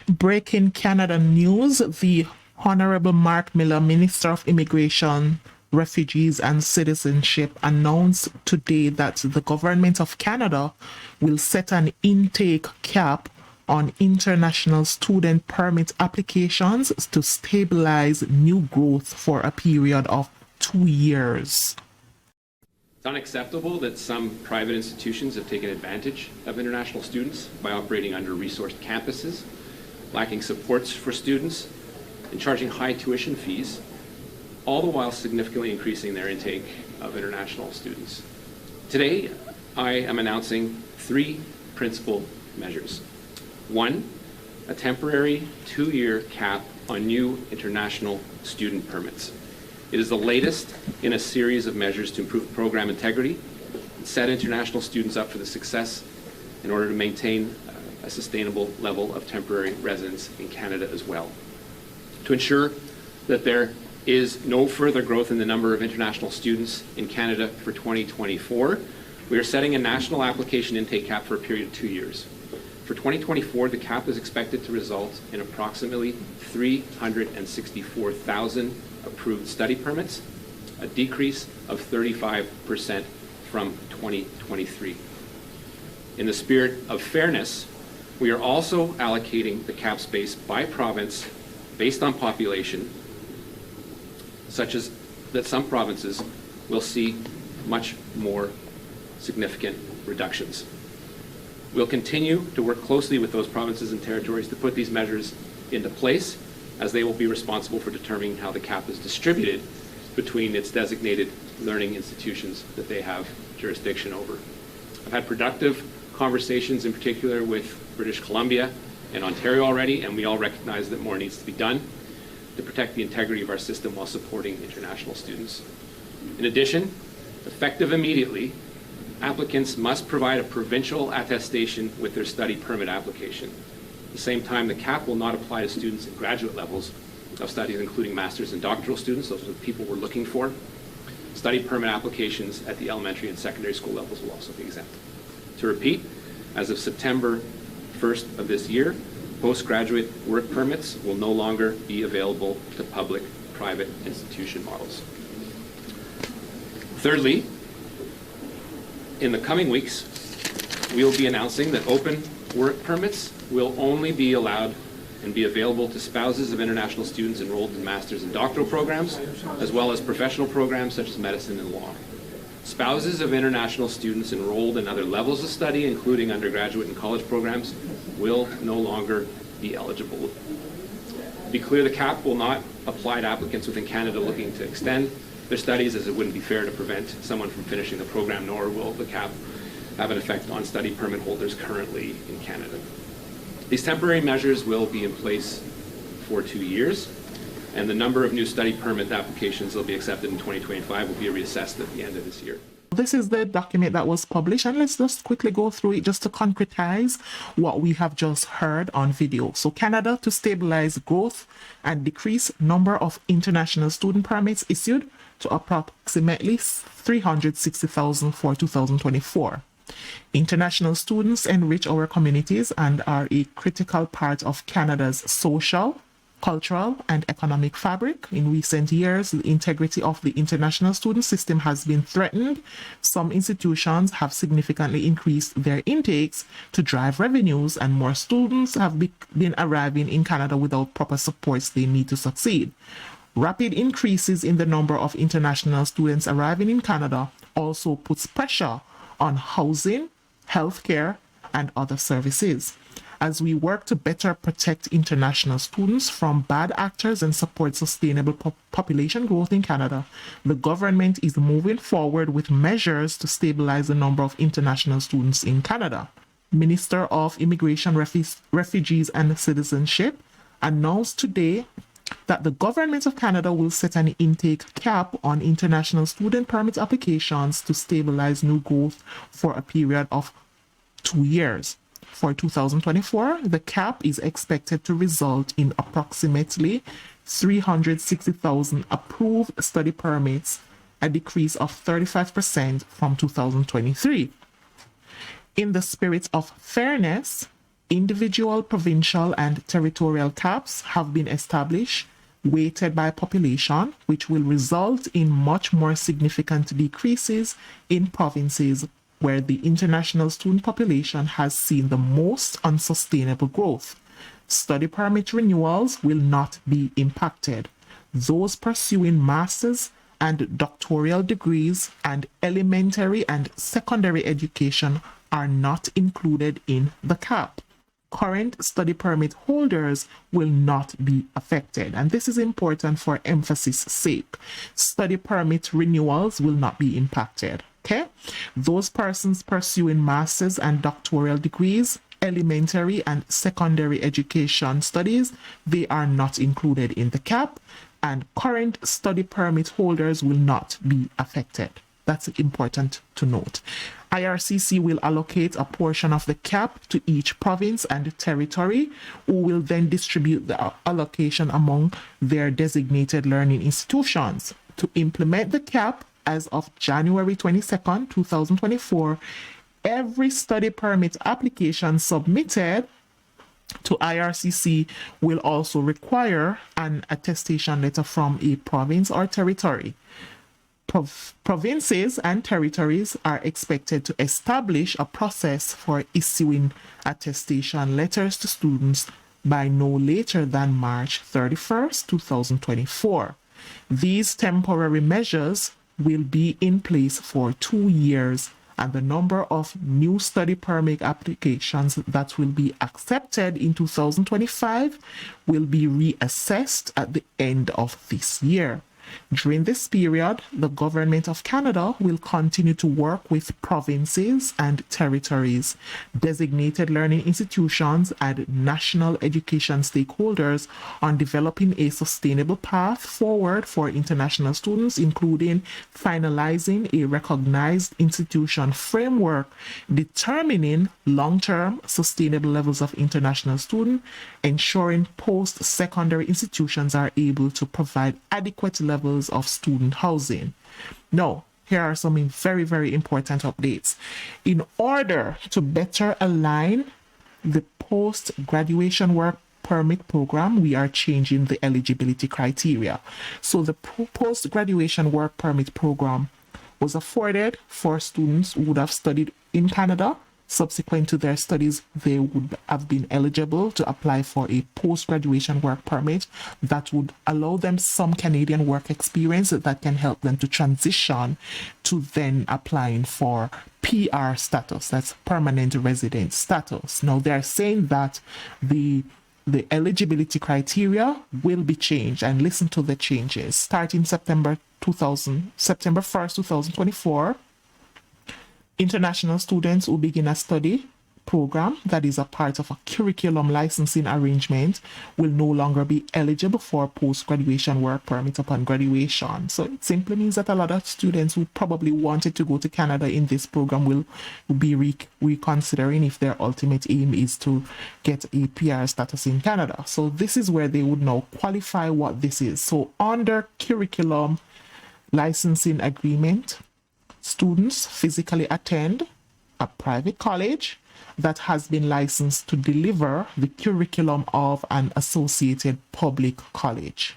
Breaking Canada news, the Honorable Mark Miller, Minister of Immigration, Refugees and Citizenship, announced today that the Government of Canada will set an intake cap on international student permit applications to stabilize new growth for a period of 2 years. It's unacceptable that some private institutions have taken advantage of international students by operating under-resourced campuses, lacking supports for students, and charging high tuition fees, all the while significantly increasing their intake of international students. Today, I am announcing 3 principal measures. 1, a temporary 2-year cap on new international student permits. It is the latest in a series of measures to improve program integrity and set international students up for the success in order to maintain a sustainable level of temporary residence in Canada as well. To ensure that there is no further growth in the number of international students in Canada for 2024, we are setting a national application intake cap for a period of 2 years. For 2024, the cap is expected to result in approximately 364,000 approved study permits, a decrease of 35% from 2023. In the spirit of fairness, we are also allocating the cap space by province based on population, such as that some provinces will see much more significant reductions. We'll continue to work closely with those provinces and territories to put these measures into place, as they will be responsible for determining how the cap is distributed between its designated learning institutions that they have jurisdiction over. I've had productive conversations, in particular with British Columbia and Ontario already, and we all recognize that more needs to be done to protect the integrity of our system while supporting international students. In addition, effective immediately, applicants must provide a provincial attestation with their study permit application. At the same time, the cap will not apply to students at graduate levels of studies, including master's and doctoral students. Those are the people we're looking for. Study permit applications at the elementary and secondary school levels will also be exempt. To repeat, as of September 1st of this year, postgraduate work permits will no longer be available to public-private institution models. Thirdly, in the coming weeks, we'll be announcing that open work permits will only be allowed and be available to spouses of international students enrolled in master's and doctoral programs, as well as professional programs such as medicine and law. Spouses of international students enrolled in other levels of study, including undergraduate and college programs, will no longer be eligible. To be clear, the cap will not apply to applicants within Canada looking to extend their studies, as it wouldn't be fair to prevent someone from finishing the program, nor will the cap have an effect on study permit holders currently in Canada. These temporary measures will be in place for 2 years, and the number of new study permit applications that will be accepted in 2025 will be reassessed at the end of this year. This is the document that was published, and let's just quickly go through it just to concretize what we have just heard on video. So Canada to stabilize growth and decrease number of international student permits issued to approximately 360,000 for 2024. International students enrich our communities and are a critical part of Canada's social, cultural, and economic fabric. In recent years, the integrity of the international student system has been threatened. Some institutions have significantly increased their intakes to drive revenues, and more students have been arriving in Canada without proper supports they need to succeed. Rapid increases in the number of international students arriving in Canada also puts pressure on housing, healthcare, and other services. As we work to better protect international students from bad actors and support sustainable population growth in Canada, the government is moving forward with measures to stabilize the number of international students in Canada. Minister of Immigration, Refugees and Citizenship announced today that the Government of Canada will set an intake cap on international student permit applications to stabilize new growth for a period of 2 years. For 2024, the cap is expected to result in approximately 360,000 approved study permits, a decrease of 35% from 2023. In the spirit of fairness, Individual, provincial, and territorial caps have been established, weighted by population, which will result in much more significant decreases in provinces where the international student population has seen the most unsustainable growth. Study permit renewals will not be impacted. Those pursuing master's and doctoral degrees and elementary and secondary education are not included in the cap. Current study permit holders will not be affected. And this is important for emphasis sake. Study permit renewals will not be impacted. Okay? Those persons pursuing master's and doctoral degrees, elementary and secondary education studies, they are not included in the cap, and current study permit holders will not be affected. That's important to note. IRCC will allocate a portion of the cap to each province and territory, who will then distribute the allocation among their designated learning institutions. To implement the cap, as of January 22nd, 2024, every study permit application submitted to IRCC will also require an attestation letter from a province or territory. Provinces and territories are expected to establish a process for issuing attestation letters to students by no later than March 31st, 2024. These temporary measures will be in place for 2 years, and the number of new study permit applications that will be accepted in 2025 will be reassessed at the end of this year. During this period, the Government of Canada will continue to work with provinces and territories, designated learning institutions, and national education stakeholders on developing a sustainable path forward for international students, including finalizing a recognized institution framework, determining long-term sustainable levels of international students, ensuring post-secondary institutions are able to provide adequate levels of student housing. Now, here are some very, very important updates. In order to better align the post-graduation work permit program, we are changing the eligibility criteria. So the post-graduation work permit program was afforded for students who would have studied in Canada. Subsequent to their studies, they would have been eligible to apply for a post-graduation work permit that would allow them some Canadian work experience that can help them to transition to then applying for PR status, that's permanent resident status. Now, they're saying that the eligibility criteria will be changed, and listen to the changes. Starting September 1st, 2024, international students who begin a study program that is a part of a curriculum licensing arrangement will no longer be eligible for post-graduation work permit upon graduation. So it simply means that a lot of students who probably wanted to go to Canada in this program will be reconsidering if their ultimate aim is to get a PR status in Canada. So this is where they would now qualify what this is. So under curriculum licensing agreement, students physically attend a private college that has been licensed to deliver the curriculum of an associated public college.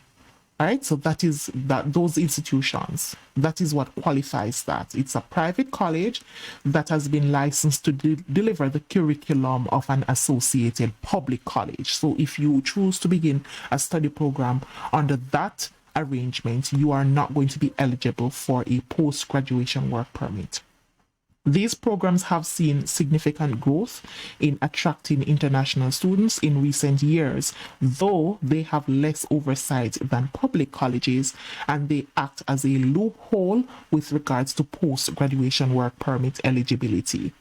All right, so those institutions, that is what qualifies that. It's a private college that has been licensed to deliver the curriculum of an associated public college. So if you choose to begin a study program under that arrangement, you are not going to be eligible for a post-graduation work permit. These programs have seen significant growth in attracting international students in recent years, though they have less oversight than public colleges, and they act as a loophole with regards to post-graduation work permit eligibility.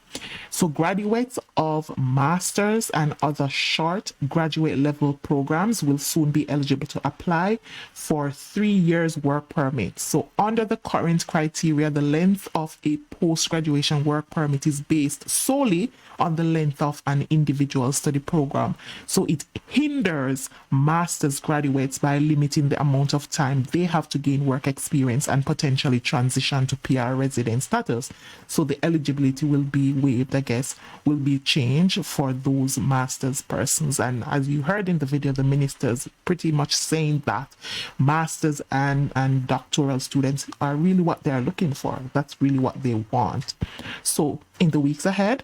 So graduates of master's and other short graduate level programs will soon be eligible to apply for 3 years work permit. So under the current criteria, the length of a post-graduation work permit is based solely on the length of an individual study program. So it hinders master's graduates by limiting the amount of time they have to gain work experience and potentially transition to PR resident status. So the eligibility will be waived, I guess, will be changed for those master's persons. And as you heard in the video, the ministers pretty much saying that masters and doctoral students are really what they're looking for. That's really what they want. So in the weeks ahead,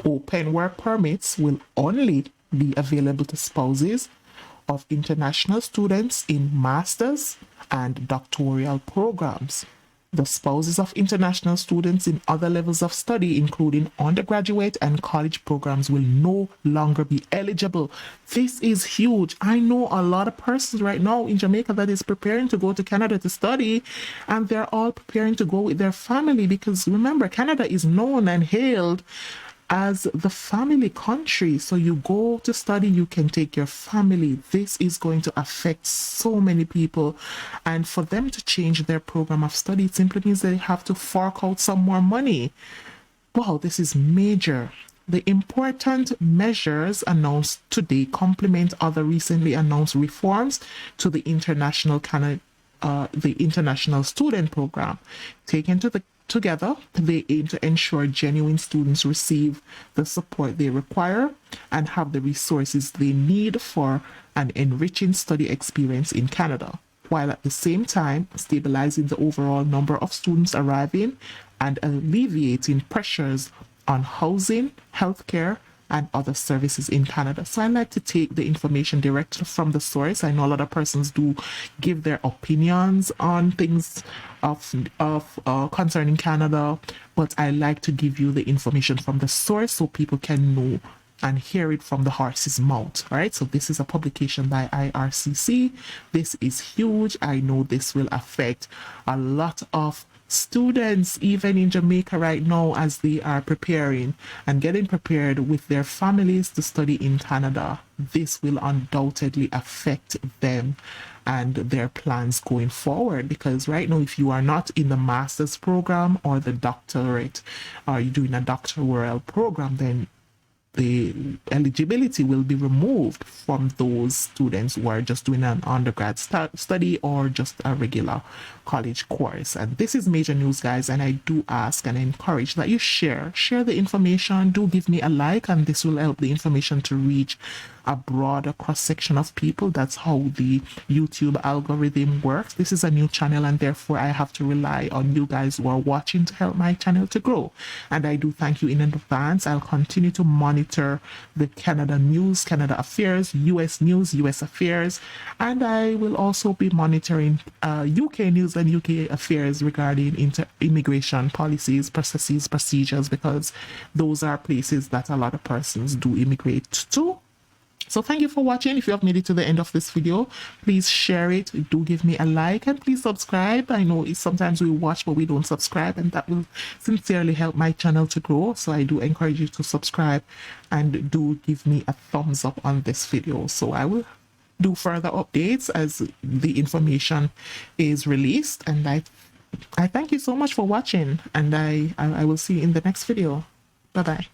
open work permits will only be available to spouses of international students in master's and doctoral programs. The spouses of international students in other levels of study, including undergraduate and college programs, will no longer be eligible. This is huge. I know a lot of persons right now in Jamaica that is preparing to go to Canada to study, and they're all preparing to go with their family because remember, Canada is known and hailed as the family country. So you go to study, you can take your family. This is going to affect so many people, and for them to change their program of study, it simply means they have to fork out some more money. Wow, this is major. The important measures announced today complement other recently announced reforms to the international student program. Taken together, they aim to ensure genuine students receive the support they require and have the resources they need for an enriching study experience in Canada, while at the same time stabilizing the overall number of students arriving and alleviating pressures on housing, healthcare, and other services in Canada. So I like to take the information directly from the source. I know a lot of persons do give their opinions on things of concerning Canada, but I like to give you the information from the source so people can know and hear it from the horse's mouth. All right, so this is a publication by IRCC. This is huge. I know this will affect a lot of students even in Jamaica right now as they are preparing and getting prepared with their families to study in Canada. This will undoubtedly affect them and their plans going forward, because right now if you are not in the master's program or the doctorate, or you're doing a doctoral program, then the eligibility will be removed from those students who are just doing an undergrad study or just a regular college course. And this is major news, guys, and I do ask and encourage that you share the information. Do give me a like, and this will help the information to reach a broader cross section of people. That's how the YouTube algorithm works. This is a new channel, and therefore I have to rely on you guys who are watching to help my channel to grow. And I do thank you in advance. I'll continue to monitor the Canada news, Canada affairs, US news, US affairs, and I will also be monitoring UK news and UK affairs regarding immigration policies, processes, procedures, because those are places that a lot of persons do immigrate to. So thank you for watching. If you have made it to the end of this video, please share it, do give me a like, and please subscribe. I know sometimes we watch but we don't subscribe, and that will sincerely help my channel to grow. So I do encourage you to subscribe and do give me a thumbs up on this video. So I will do further updates as the information is released, and I thank you so much for watching, and I will see you in the next video. Bye bye.